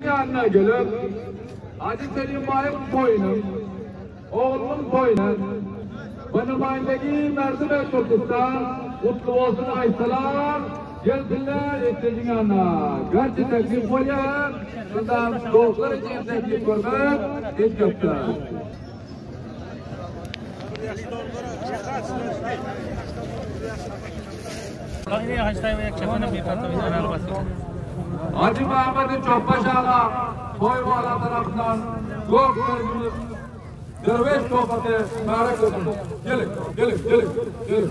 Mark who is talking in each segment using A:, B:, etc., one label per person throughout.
A: Yanına gelip Hacı Selim Bay'ın toyunu, oğlunun toyunu, benim ayındaki merdiven Türkistan, kutlu olsun aysalar, gelsinler istediğin yanına. Gerçi teklif koyar, şundan dostlar için teklif görmek, hiç yoktur. Hacı Mahmud'un Çopbaş Ağa, Koyvala tarafından gök vergimiz, derviş sohbeti mübarek olsun. Gelin.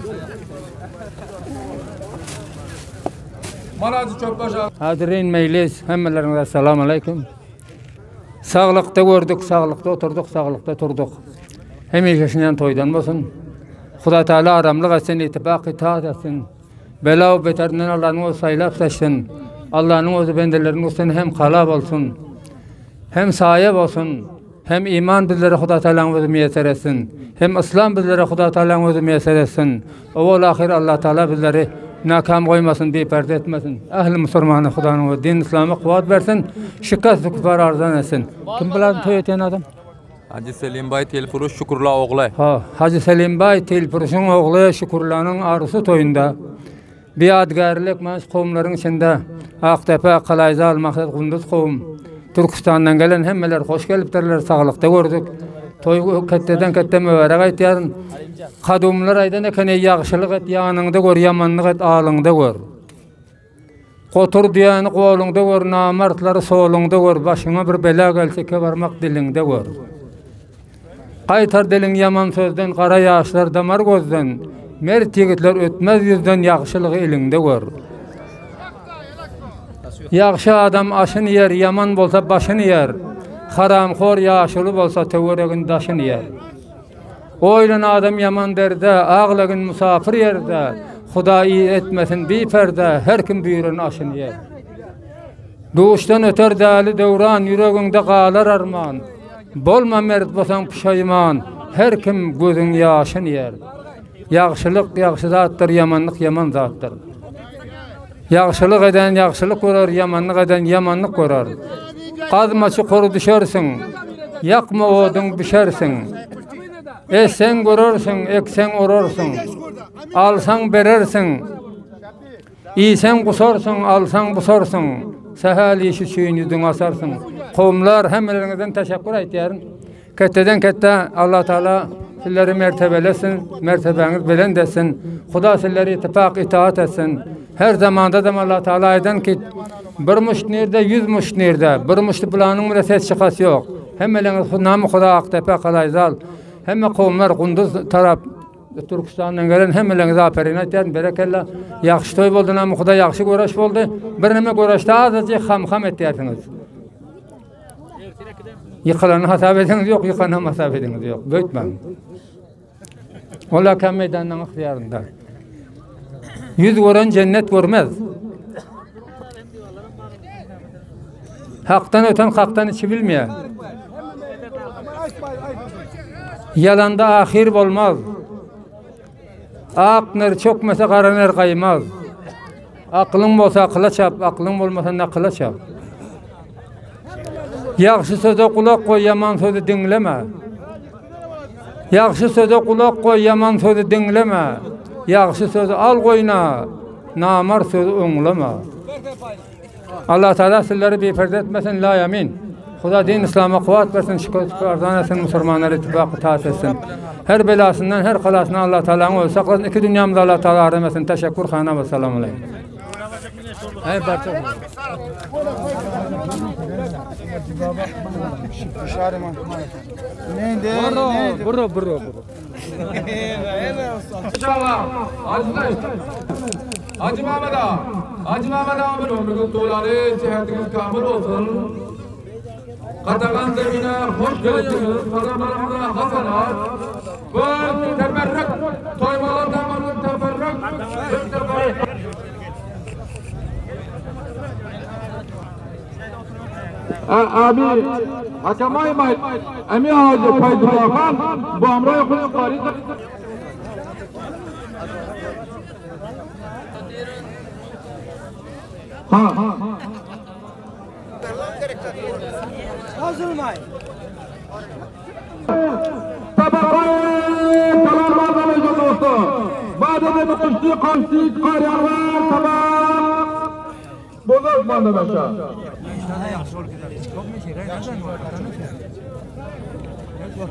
A: Hacı Çopbaş Ağa.
B: Hadirin meclis, hemmelerine selamun aleyküm. Sağlıkta gördük, sağlıkta oturduk, sağlıkta turduk. Hemişesinden toydan olsun. Huda Teala aramlık etsin, ittifak itaat etsin. Bela ve beterinden Allah'ın o saylap seçsin. Allah'ın o benderlerin olsun, hem kalab olsun, hem sahip olsun, hem iman bizlere Huda Teala'nın özü müyesser etsin, hem İslam bizlere Huda Teala'nın özü müyesser etsin. Oğul ahir Allah Teala bizleri nakam koymasın, biperde etmesin. Ehl-i Müslümanı Huda'nın o din İslam'a kuvvet versin, şikast küfar arzan etsin. Kim bilen toy eten adam?
C: Hacı Selim Bay Telpuruş Şukurla oğlu.
B: Hacı Selim Bay Telpuruş'un oğlu Şukurla'nın arısı toyunda. Biadgarlik maş kavumların içinde Aktepe, Kalayzal, Maksat, Kunduz kavum, Türkistan'dan gelen hemmeler hoş gelipdirler, sağlıkta gördük. Toy ketteden kette mübarek aytyarın. Kadımlar aydan ekene yağışılık et, yanında gör, yamanlık et, ağlında gör. Kotur diyanı kolunda gör, namartları solunda gör, başına bir bela gelseke varmak dilinde gör. Qaytar dilin yaman sözden, kara yağışlar damar gözden, mert yigitler ötmez yüzden yağışılığı elinde gör. Yağışı adam aşını yer, yaman bolsa başını yer. Haramxor yağışılı bolsa teveregin daşını yer. Oylan adam yaman derde, ağlagın musafir yerde. Huda iyi etmesin bir perde, her kim büyürün aşını yer. Doğuştan öter dali devran, yüreğinde qalar arman. Bolma mert bosan pişayman, her kim gözün yaşını yer. Yağışılık yağışı zattır, yamanlık yaman zattır. Yağışılık eden yağışılık görür, yamanlık eden yamanlık görür. Kazmaçı koru düşersin, yakma odun pişersin. Esen görürsün, eksen orursun. Alsan berersin. İyisen kusorsun, alsan busorsun. Sehal işi suyun yüzün asarsın. Kavumlar hemmelerinizden teşekkür aytyarın. Ketteden kette Allah Teala sizleri mertebelesin, mertebeniz belend etsin. Huda sizleri ittifak itaat etsin. Her zamanda da Allah Teala eden ki bir muşt nerede, 100 muşt nerede, bir muşt bulanın bile ses çıkası yok. Hemmeleriniz namı Huda Aktepe, Kalayzal, hemme kavumlar Kunduz taraf Türkistan'dan gelen hemmelerinize aferin aytyarın. Berekellah, yaxşı toy boldu, namı Huda yaxşı göreş boldu. Bir neme göreşte azıcık ham ettirsiniz. Yıkılanı hasap ediniz yok, yıkanı hasap ediniz yok. Böytmem. Ola kam meydanın ihtiyarında. Yüz gören cennet görmez. Haktan öten haktan içi bilmeyen. Yalanda ahir olmaz. Akner çökmese karaner kaymaz. Aklın olsa akıla çap, aklın olmasa nakıla çap. Yaxşı söze kulak koy, yaman sözü dinleme. Yaxşı söze kulak koy, yaman sözü dinleme. Yaxşı sözü al koyna, namar sözü öňleme. Allah Teala sizleri biperde etmesin, la yamin. Huda din İslam'a kuvvet versin, şükür arzan etsin, Müslümanları ittifak itaat etsin. Her belasından, her kalasından Allah Teala'nın özü saklasın. İki dünyamda Allah Teala aramesin. Teşekkür khana ve selamun aleyküm. Hayır, barça. Bro.
A: Hacı Mahmud'a bir ömrünün doları, cihetiniz kamil olsun. Katakan zemine hoş geldiniz, kazanlarımıza hasanat. Bu teberrük, toymalar damarlık teberrük. Abi, hakamaymayın. Emi ağacı paydırlakan, bu amraya kuyun karıdır. Ha.
D: Bozulmayın.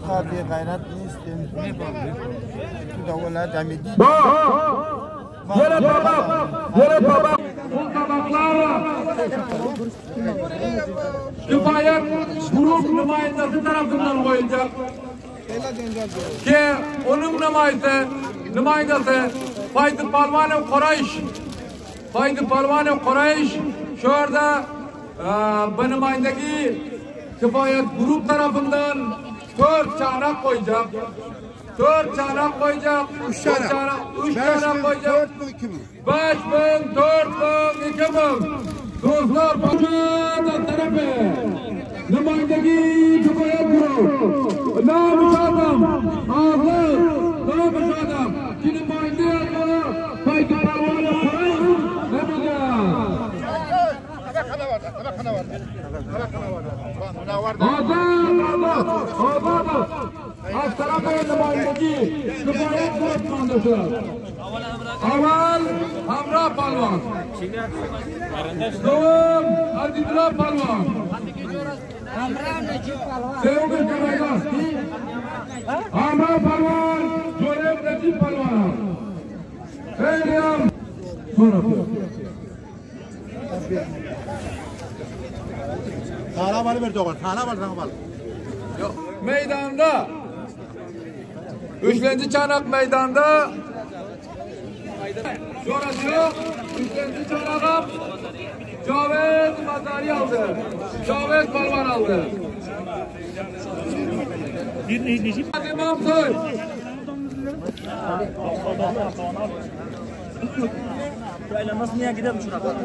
E: Tabii gayret istem. Bu da valla demedi.
A: Yere baba. Bu tabaklar Kifayet grup nümayendesi tarafından koyulacak. Ki onun nümayendesi Faydı Palvanı Qorayş şu anda bu nümayendeki Kifayet grup tarafından 4 çanak koyacak. 4 çanak koyacak. 3 çanak koyacak. 5.000, 4.000, 2.000. Dostlar başkan tarafı. Nümayendeki Kifayet grup. Namus adam. Ağlı. Namus adam. Ki nümayende adına Faydı Palvanı Qorayş. Ne bileyim. Adam. Astarabey nümayendeki Kifayet grup mandası. Aval Hamra Palvan. Doğum Adidra Palvan. Sevgi Karagaz. Hamra Palvan. Jorev Recep Palvan. Eylem. Sonrası.
E: Sana var bir doğru. Sana var.
A: Meydanda 3. çanak meydanda sonrası yok. 3. çanakım Cavez Mazari aldı. Cavez Palvan aldı. İmam Soy.
D: Şöyle nasıl niye gidelim şuna bak.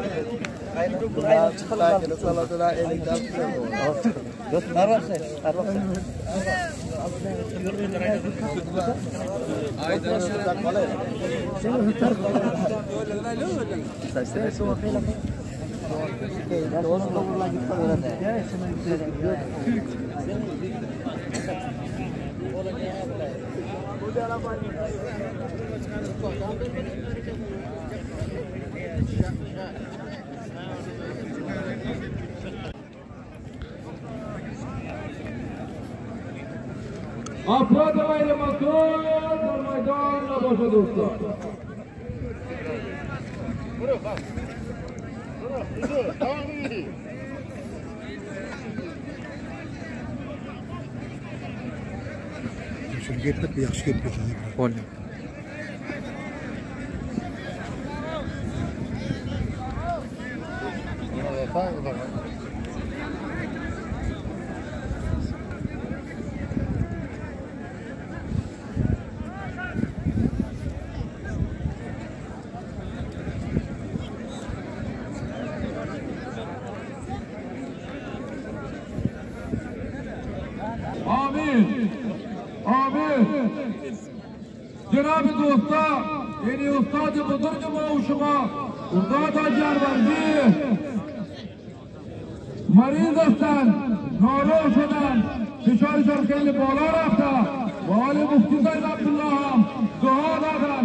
A: Afra daire masur meydanla boşa dostlar.
E: Şöyle gitmek bir yakışık etmek.
C: Oldu.
A: Amin. Cenab-ı Dosta, yeni ustad-ı buzurg mauşuma, urda tacar verdi. Mariz aslan, naroş eden, dışarı şarkıyla boğlar hafta, vali mufti Said Abdullah'ım, dualardan.